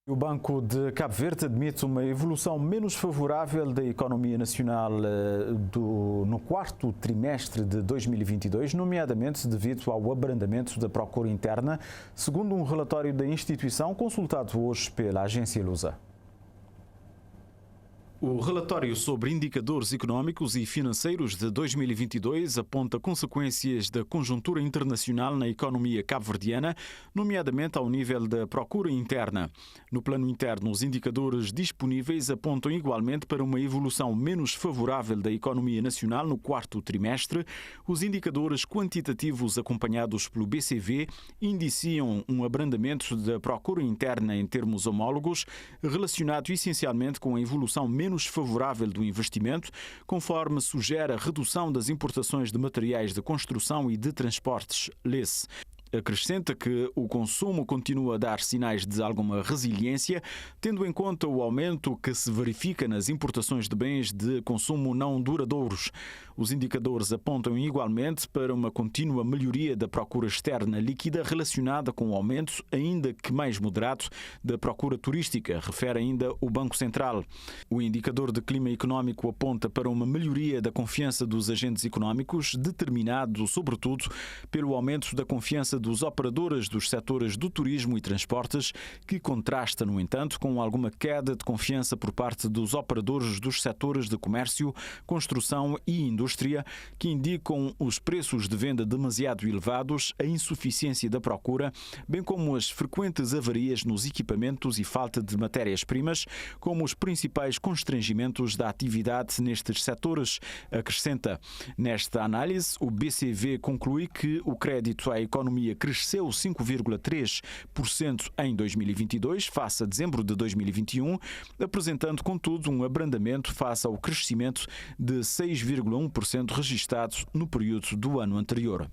O Banco de Cabo Verde admite uma evolução menos favorável da economia nacional no quarto trimestre de 2022, nomeadamente devido ao abrandamento da procura interna, segundo um relatório da instituição consultado hoje pela agência Lusa. O relatório sobre indicadores económicos e financeiros de 2022 aponta consequências da conjuntura internacional na economia cabo-verdiana, nomeadamente ao nível da procura interna. No plano interno, os indicadores disponíveis apontam igualmente para uma evolução menos favorável da economia nacional no quarto trimestre. Os indicadores quantitativos acompanhados pelo BCV indiciam um abrandamento da procura interna em termos homólogos, relacionado essencialmente com a evolução menos favorável do investimento, conforme sugere a redução das importações de materiais de construção e de transportes, LES. Acrescenta que o consumo continua a dar sinais de alguma resiliência, tendo em conta o aumento que se verifica nas importações de bens de consumo não duradouros. Os indicadores apontam igualmente para uma contínua melhoria da procura externa líquida relacionada com o aumento, ainda que mais moderado, da procura turística, refere ainda o Banco Central. O indicador de clima económico aponta para uma melhoria da confiança dos agentes económicos, determinado, sobretudo, pelo aumento da confiança dos operadores dos setores do turismo e transportes, que contrasta, no entanto, com alguma queda de confiança por parte dos operadores dos setores de comércio, construção e indústria, que indicam os preços de venda demasiado elevados, a insuficiência da procura, bem como as frequentes avarias nos equipamentos e falta de matérias-primas, como os principais constrangimentos da atividade nestes setores, acrescenta. Nesta análise, o BCV conclui que o crédito à economia cresceu 5,3% em 2022, face a dezembro de 2021, apresentando, contudo, um abrandamento face ao crescimento de 6,1% registrado no período do ano anterior.